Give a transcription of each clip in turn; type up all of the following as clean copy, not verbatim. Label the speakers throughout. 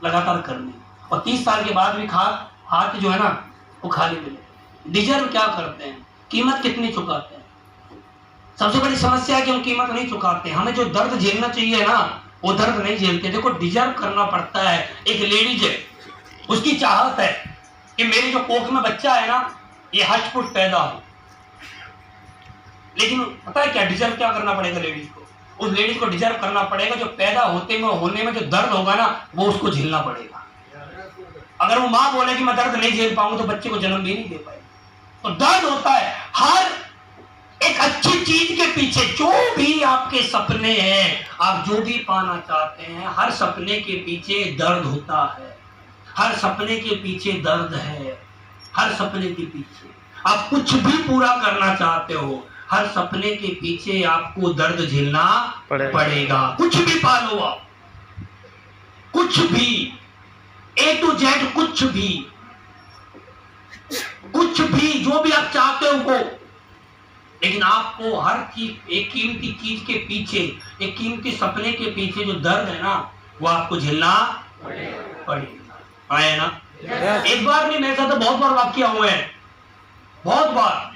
Speaker 1: लगातार करनी, और 30 साल के बाद भी हाथ जो है ना वो खाली मिले। डिजर्व क्या करते हैं, कीमत कितनी चुकाते हैं? सबसे बड़ी समस्या है कि हम कीमत नहीं चुकाते। हमें जो दर्द झेलना चाहिए ना वो दर्द नहीं झेलते। देखो डिजर्व करना पड़ता है। एक लेडीज है, उसकी चाहत है कि मेरी जो कोख में बच्चा है ना ये हष्ट-पुष्ट पैदा हो, लेकिन पता है क्या डिजर्व क्या करना पड़ेगा लेडीज को? उस लेडीज को डिजर्व करना पड़ेगा जो पैदा होने में जो दर्द होगा ना वो उसको झेलना पड़ेगा। अगर वो माँ बोले कि मैं दर्द नहीं झेल पाऊंगा तो बच्चे को जन्म भी नहीं दे पाएगी। तो दर्द होता है हर एक अच्छी चीज के पीछे। जो भी आपके सपने हैं, आप जो भी पाना चाहते हैं, हर सपने के पीछे दर्द होता है। हर सपने के पीछे दर्द है। हर सपने के पीछे आप कुछ भी पूरा करना चाहते हो, हर सपने के पीछे आपको दर्द झेलना पड़ेगा। कुछ भी पालो आप, कुछ भी, A to Z, कुछ भी जो भी आप चाहते हो वो, लेकिन आपको हर चीज, एक कीमती चीज के पीछे, एक कीमती सपने के पीछे जो दर्द है ना वो आपको झेलना पड़ेगा। आया ना? एक बार नहीं, मेरे साथ तो बहुत बार वाकया हुए हैं, बहुत बार।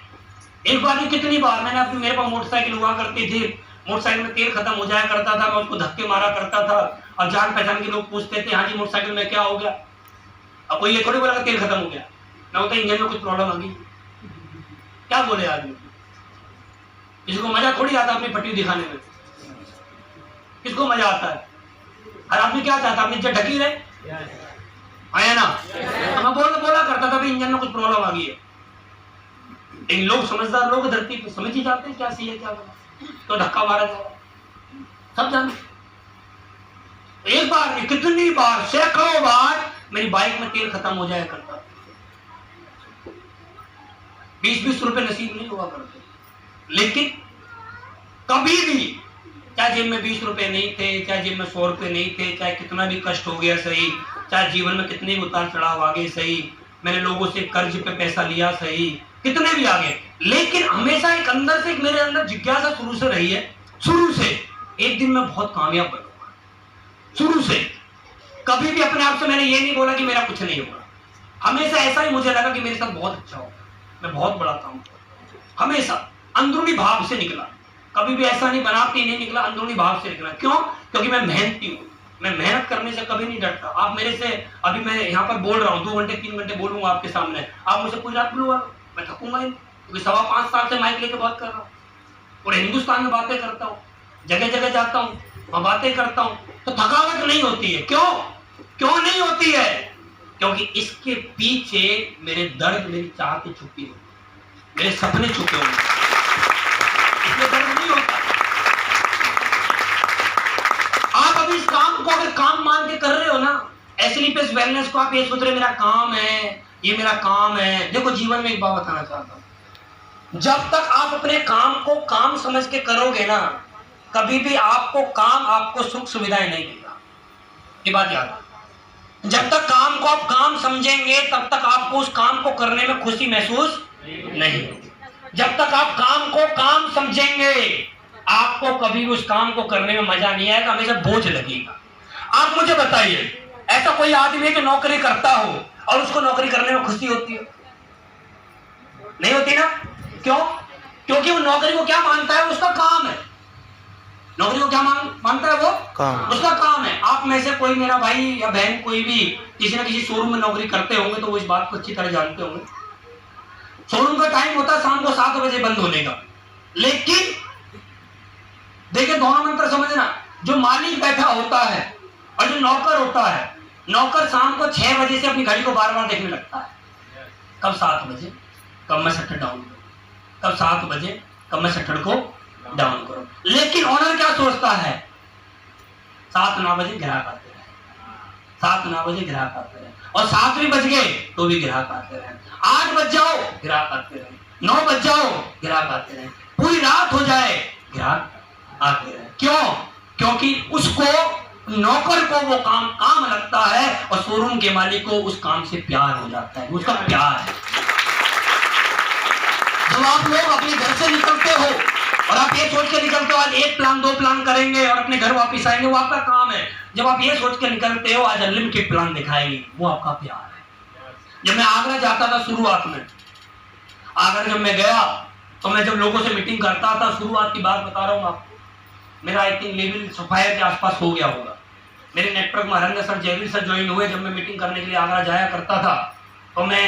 Speaker 1: एक बार नहीं कितनी बार मैंने अपनी, मेरे पास मोटरसाइकिल हुआ करती थी, मोटरसाइकिल में तेल खत्म हो जाया करता था, मैं उसको धक्के मारा करता था और जान पहचान के लोग पूछते थे हाँ जी मोटरसाइकिल में क्या हो गया? अब कोई ये थोड़ी बोला तेल खत्म हो गया, ना होता इंजन में कुछ प्रॉब्लम आ गई। क्या बोले आदमी? किसी को मजा थोड़ी आता अपनी पट्टी दिखाने में, किसको मजा आता है? हर आदमी क्या चाहता है? अपनी इज्जत ढकी रहे। आया ना? तो मैं बोला करता था इंजन में कुछ प्रॉब्लम आ गई है। इन लोग समझदार लोग धरती पे समझ ही जाते हैं क्या सही है क्या गलत, तो धक्का मारा जाएगा, सब जानते। एक बार नहीं कितनी बार, सैकड़ों बार मेरी बाइक में तेल खत्म हो जाया करता, 20-20 रुपए नसीब नहीं हुआ करते। लेकिन कभी भी, चाहे जेब में 20 रुपए नहीं थे, चाहे जेब में 100 रुपए नहीं थे, चाहे कितना भी कष्ट हो गया सही, चाहे जीवन में कितने भी उतार चढ़ाव आ गए सही, मैंने लोगों से कर्ज पे पैसा लिया सही, कितने भी आ गए, लेकिन हमेशा एक अंदर से, एक मेरे अंदर जिज्ञासा शुरू से रही है, शुरू से, एक दिन मैं बहुत कामयाब बनूंगा। शुरू से कभी भी अपने आप से मैंने ये नहीं बोला कि मेरा कुछ नहीं होगा। हमेशा ऐसा ही मुझे लगा कि मेरे साथ बहुत अच्छा होगा, मैं बहुत बड़ा काम करूंगा। हमेशा अंदरूनी भाव से निकला, कभी भी ऐसा नहीं बनावटी नहीं निकला, अंदरूनी भाव से निकला। क्यों? क्योंकि मैं मेहनती हूँ, मैं मेहनत करने से कभी नहीं डरता। आप मेरे से, अभी मैं यहाँ पर बोल रहा हूँ, 2 घंटे 3 घंटे बोलूंगा आपके सामने, आप मुझे पूरी रात बोलूंगा, मैं थकूंगा ही, क्योंकि 5.25 साल से माइक लेके बात कर रहा हूँ, पूरे हिंदुस्तान में बातें करता हूँ, जगह जगह जाता हूँ, मैं बातें करता हूँ, तो थकावट नहीं होती है। क्यों नहीं होती है? क्योंकि इसके पीछे मेरे दर्द, मेरी चाहतें छुपी हुई, मेरे सपने छुपे हुए, इसलिए दर्द नहीं होता। आप अभी इस काम को अगर काम मान के कर रहे हो ना, एसलीपियस वेलनेस को आप ये सोच रहे मेरा काम है, ये मेरा काम है। देखो जीवन में एक बात बताना चाहता हूं, जब तक आप अपने काम को काम समझ के करोगे ना, कभी भी आपको काम, आपको सुख सुविधाएं नहीं देगा। ये बात याद है। जब तक काम को आप काम समझेंगे तब तक आपको उस काम को करने में खुशी महसूस नहीं होगी। जब तक आप काम को काम समझेंगे आपको कभी भी उस काम को करने में मजा नहीं आएगा, हमेशा बोझ लगेगा। आप मुझे बताइए, ऐसा कोई आदमी है जो नौकरी करता हो और उसको नौकरी करने में खुशी होती है? नहीं होती ना? क्यों? क्योंकि वो नौकरी को क्या मानता है? उसका काम है। नौकरी को क्या मानता है? वो काम, उसका काम है। आप में से कोई, मेरा भाई या बहन कोई भी किसी ना किसी शोरूम में नौकरी करते होंगे तो वो इस बात को अच्छी तरह जानते होंगे। शोरूम का टाइम होता है शाम को 7 बजे बंद होने का, लेकिन देखिए दोनों मंत्र समझना, जो मालिक बैठा होता है और जो नौकर होता है, नौकर शाम को 6 बजे से अपनी घड़ी को बार-बार देखने लगता है, कब 7 बजे, कब मैं शटर डाउन करूं, कब 7 बजे, कब मैं शटर को डाउन करो। लेकिन ओनर क्या सोचता है? 7-9 बजे ग्राहक आते रहे, 7-9 बजे ग्राहक आते रहे, और 7 भी बज गए तो भी ग्राहक आते रहे, 8 बज जाओ ग्राहक आते रहे, 9 बज जाओ ग्राहक आते रहे, पूरी रात हो जाए ग्राहक आते रहे। क्यों? क्योंकि उसको, नौकर को वो काम लगता है और शोरूम के मालिक को उस काम से प्यार हो जाता है, उसका प्यार है। जब आप लोग अपने घर से निकलते हो और आप ये सोच के निकलते हो आज 1 प्लान 2 प्लान करेंगे और अपने घर वापस आएंगे, वो आपका काम है। जब आप ये सोच के निकलते हो आज अनलिमिटेड प्लान दिखाएंगे, वो आपका प्यार है। जब मैं आगरा जाता था शुरुआत में, आगरा जब मैं गया तो मैं जब लोगों से मीटिंग करता था, शुरुआत की बात बता रहा हूँ आपको, मेरा आई थिंक लेवल सफायर के आसपास हो गया होगा। मेरे नेटवर्क में हरंगे सर, जयवीर सर ज्वाइन हुए। जब मैं मीटिंग करने के लिए आगरा जाया करता था तो मैं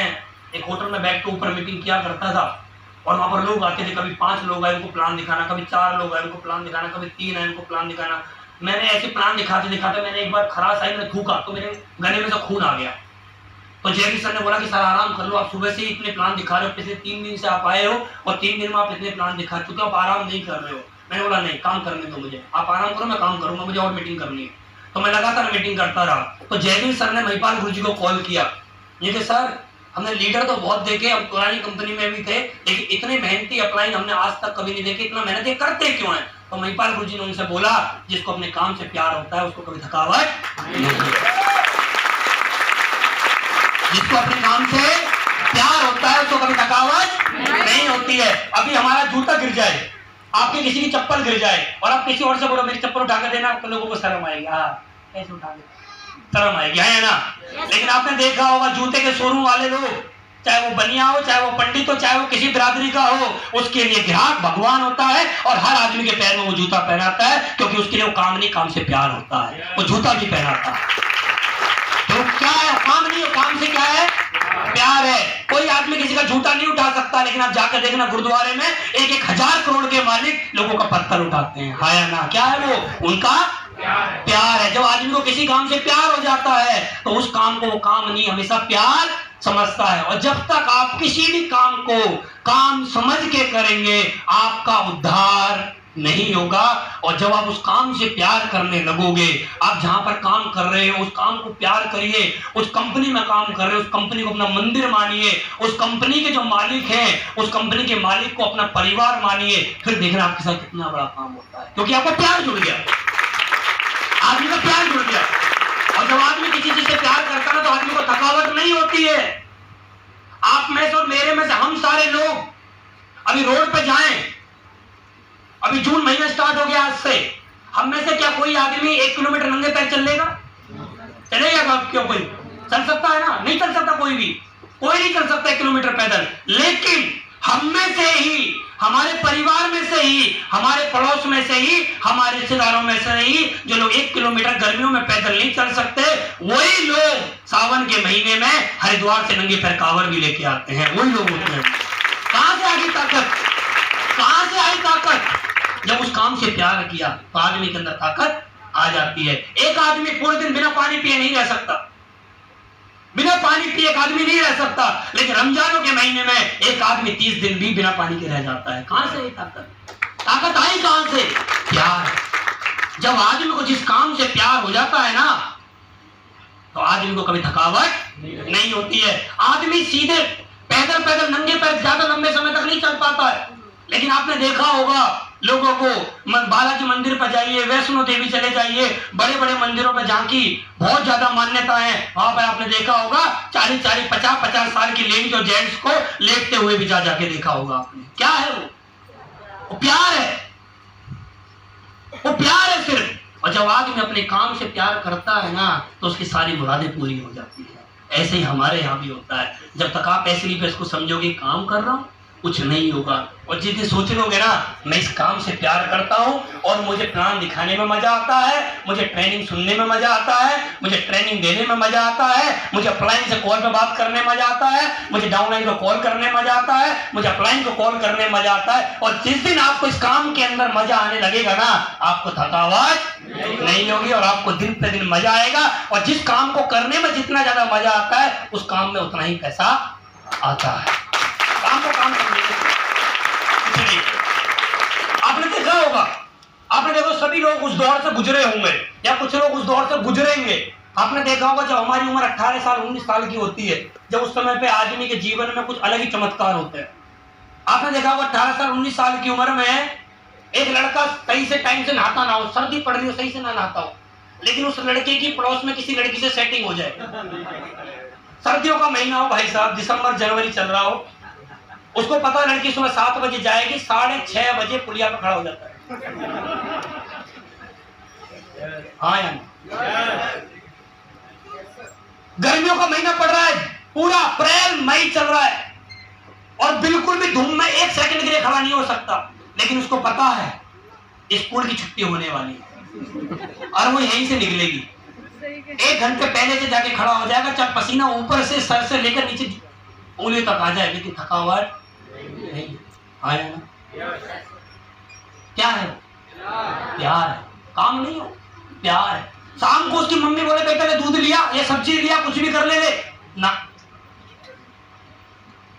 Speaker 1: एक होटल में बैठ के ऊपर मीटिंग किया करता था और वहाँ पर लोग आते थे, कभी 5 लोग आए उनको प्लान दिखाना, कभी 4 लोग आए उनको प्लान दिखाना, कभी 3 आए उनको प्लान दिखाना। मैंने ऐसे प्लान दिखाते दिखाते मैंने एक बार खराश आई, मैंने थूका तो मेरे गले में से खून आ गया। तो जयवीर सर ने बोला कि सर आराम कर लो, आप सुबह से ही इतने प्लान दिखा रहे हो, पिछले 3 दिन से आप आए हो और 3 दिन में आप इतने प्लान दिखा चुके हो, आप आराम नहीं कर रहे हो। मैंने बोला नहीं, काम करने दो मुझे, आप आराम करो, मैं काम करूंगा, मुझे और मीटिंग करनी है। तो मैं लगातार मीटिंग करता रहा। तो जयवीर सर ने महिपाल गुरु जी को कॉल किया, ये कि सर हमने लीडर तो बहुत देखे, हम पुरानी कंपनी में भी थे, लेकिन इतने मेहनती अपलाइन हमने आज तक कभी नहीं देखे, इतना मेहनत करते क्यों है? तो महिपाल गुरु जी ने उनसे बोला जिसको अपने काम से प्यार होता है उसको कभी थकावट नहीं होती, जिसको अपने काम से प्यार होता है उसको कभी थकावट नहीं होती है। अभी हमारा जूता गिर जाए, आपके किसी की चप्पल गिर जाए और आप किसी और से बोलो मेरी चप्पल उठा कर देना, तो लोगों को शर्म आएगी, हाँ कैसे उठा दे, शर्म आएगी, है ना। लेकिन आपने देखा होगा जूते के शोरूम वाले लोग, चाहे वो बनिया हो, चाहे वो पंडित हो, चाहे वो किसी बिरादरी का हो, उसके लिए ग्राहक भगवान होता है और हर आदमी के पैर में वो जूता पहनाता है, क्योंकि उसके लिए वो काम नहीं, काम से प्यार होता है, वो जूता भी पहनाता है। तो क्या है, काम नहीं है, काम से क्या है, प्यार है। कोई आदमी किसी का जूता नहीं उठा सकता, लेकिन आप जाकर देखना गुरुद्वारे में 1-1 हजार करोड़ के मालिक लोगों का पत्थर उठाते हैं, हाया ना, क्या है वो, उनका प्यार है। जब आदमी को किसी काम से प्यार हो जाता है तो उस काम को वो काम नहीं, हमेशा प्यार समझता है। और जब तक आप किसी भी काम को काम समझ के करेंगे आपका उद्धार नहीं होगा। और जब आप उस काम से प्यार करने लगोगे, आप जहां पर काम कर रहे हो उस काम को प्यार करिए, उस कंपनी में काम कर रहे हो उस कंपनी को अपना मंदिर मानिए, उस कंपनी के जो मालिक हैं उस कंपनी के मालिक को अपना परिवार मानिए, फिर देखना आपके साथ कितना बड़ा काम होता है, क्योंकि आपका प्यार जुड़ गया, आदमी का प्यार जुड़ गया। और जब आदमी किसी चीज से प्यार करता है तो आदमी को थकावट नहीं होती है। आप में से और मेरे में से हम सारे लोग अभी रोड पे जाएं, अभी जून महीना स्टार्ट हो गया आज से, हम में से क्या कोई आदमी 1 किलोमीटर नंगे पैर चल लेगा? चलेगा? क्यों, कोई चल सकता है ना? नहीं चल सकता, कोई नहीं चल सकता 1 किलोमीटर पैदल। लेकिन हम में से ही, हमारे परिवार में से ही, हमारे पड़ोस में से ही, हमारे रिश्तेदारों में से ही जो लोग 1 किलोमीटर गर्मियों में पैदल नहीं चल सकते, वही लोग सावन के महीने में हरिद्वार से नंगे पैर कांवड़ भी लेके आते हैं, वही लोग होते हैं। कहां से आई ताकत? कहां से आई ताकत? जब उस काम से प्यार किया तो आदमी के अंदर ताकत आ जाती है। एक आदमी पूरे दिन बिना पानी पिए नहीं रह सकता, बिना पानी पिए एक आदमी नहीं रह सकता, लेकिन रमजानों के महीने में एक आदमी 30 दिन भी बिना पानी के रह जाता है। कहां से ताकत आई? कहां से? प्यार। जब आदमी को जिस काम से प्यार हो जाता है ना तो आदमी को कभी थकावट नहीं होती है। आदमी सीधे पैदल नंगे पैर ज्यादा लंबे समय तक नहीं चल पाता है, लेकिन आपने देखा होगा लोगों को, बालाजी मंदिर पर जाइए, वैष्णो देवी चले जाइए, बड़े बड़े मंदिरों पर जहाँ की बहुत ज्यादा मान्यता है, वहां पर आपने देखा होगा 40-40, 50-50 साल की लेडीज और जेंट्स को लेटते हुए भी जाके देखा होगा आपने। क्या है वो प्यार है, वो प्यार है सिर्फ। और जब आदमी अपने काम से प्यार करता है ना तो उसकी सारी मुरादें पूरी हो जाती है। ऐसे ही हमारे यहाँ भी होता है। जब तक आप ऐसे ही इसको समझोगे काम कर रहा हूं, कुछ नहीं होगा। और जितने सोच लोगे ना मैं इस काम से प्यार करता हूं और मुझे प्लान दिखाने में मजा आता है, मुझे ट्रेनिंग सुनने में मजा आता है, मुझे ट्रेनिंग देने में मजा आता है, मुझे अपलाइन से कॉल पे बात करने में मजा आता है, मुझे डाउनलाइन को कॉल करने में मजा आता है, मुझे अपलाइन को कॉल करने में मजा आता है। और जिस दिन आपको इस काम के अंदर मजा आने लगेगा ना आपको थकावट नहीं होगी और आपको दिन पे दिन मजा आएगा। और जिस काम को करने में जितना ज्यादा मजा आता है उस काम में उतना ही पैसा आता है। काम को काम करने आपने देखा होगा, आपने देखो सभी लोग उस दौर से गुजरे होंगे या कुछ लोग उस दौर से गुजरेंगे। आपने देखा होगा जब हमारी उम्र 18 साल 19 साल की होती है, जब उस समय पे आदमी के जीवन में कुछ अलग ही चमत्कार होते हैं। आपने देखा होगा 18 साल 19 साल की उम्र में एक लड़का सही से टाइम से नहाता ना हो, सर्दी पड़ रही हो सही से ना नहाता हो, लेकिन उस लड़के की पड़ोस में किसी लड़की से सेटिंग हो जाए, सर्दियों का महीना हो भाई साहब, दिसंबर जनवरी चल रहा हो, उसको पता लड़की सुबह 7 बजे जाएगी, 6:30 बजे पुलिया पे खड़ा हो जाता है। हाँ या नहीं? गर्मियों का महीना पड़ रहा है, पूरा अप्रैल मई चल रहा है और बिल्कुल भी धूप में 1 सेकंड के लिए खड़ा नहीं हो सकता, लेकिन उसको पता है स्कूल की छुट्टी होने वाली है और वो यहीं से निकलेगी। 1 घंटे पहले से जाके खड़ा हो जाएगा, चाहे पसीना ऊपर से सर से लेकर नीचे उंगली तक आ जाए, लेकिन थकावट नहीं। आया ना? क्या है? प्यार है, काम नहीं हो, प्यार है। शाम को उसकी मम्मी बोले बेटा ने दूध लिया, ये सब्जी लिया, कुछ भी कर ले ना,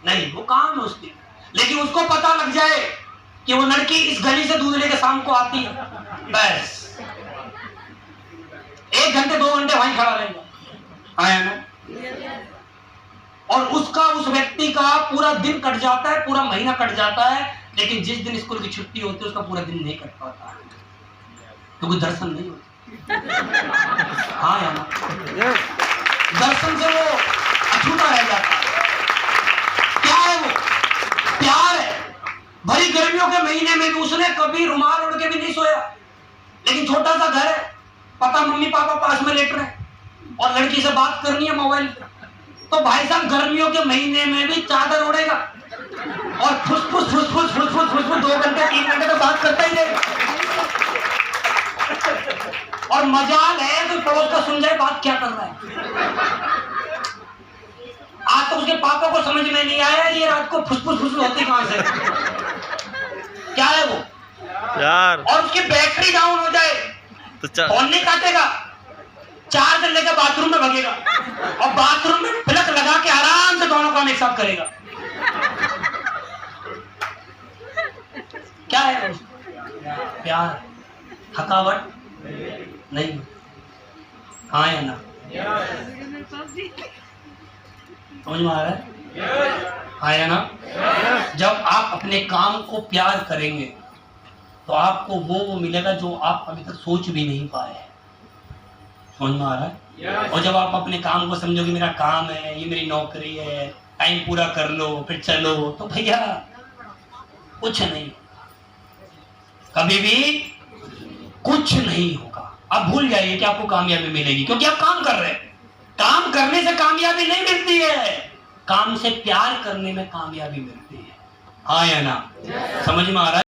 Speaker 1: नहीं, वो काम है उसकी। लेकिन उसको पता लग जाए कि वो लड़की इस गली से दूध लेकर शाम को आती है, बस 1 घंटे 2 घंटे वहीं खड़ा रहेगा। आया ना? और उसका, उस व्यक्ति का पूरा दिन कट जाता है, पूरा महीना कट जाता है, लेकिन जिस दिन स्कूल की छुट्टी होती है उसका पूरा दिन नहीं कट पाता, क्योंकि दर्शन नहीं होता। हाँ या ना? दर्शन से वो अछूता रह जाता है। क्या है वो? प्यार है। भरी गर्मियों के महीने में भी उसने कभी रुमाल ओढ़ के भी नहीं सोया, लेकिन छोटा सा घर है, पता मम्मी पापा पास में लेट रहे हैं और लड़की से बात करनी है मोबाइल पे, तो भाई साहब गर्मियों के महीने में भी चादर ओढ़ेगा और फुसफुस फुसफुस फुसफुस फुसफुस 2 घंटे 3 घंटे तो बात करता ही रहेगा। और मजाल है तो पड़ोस का सुन जाए बात क्या कर रहा है। आज तो उसके पापा को समझ में नहीं आया ये रात को फुसफुस फुसफुस होती कहां से। क्या है वो?
Speaker 2: यार,
Speaker 1: और उसकी बैटरी डाउन हो जाए
Speaker 2: तो
Speaker 1: फोन नहीं काटेगा, चार्ज लेकर बाथरूम में भगेगा और बाथरूम में प्लग लगा के आराम से दोनों काम एक साथ करेगा। क्या है वो? प्यार, थकावट नहीं। हाँ या ना? समझ में आ रहा है? हाँ या ना? जब आप अपने काम को प्यार करेंगे तो आपको वो मिलेगा जो आप अभी तक सोच भी नहीं पाए। समझ में आ रहा है? और जब आप अपने काम को समझोगे मेरा काम है, ये मेरी नौकरी है, टाइम पूरा कर लो फिर चलो, तो भैया कुछ नहीं, कभी भी कुछ नहीं होगा। आप भूल जाइए कि आपको कामयाबी मिलेगी, क्योंकि आप काम कर रहे हैं। काम करने से कामयाबी नहीं मिलती है, काम से प्यार करने में कामयाबी मिलती है। हाँ या ना? समझ में आ रहा है?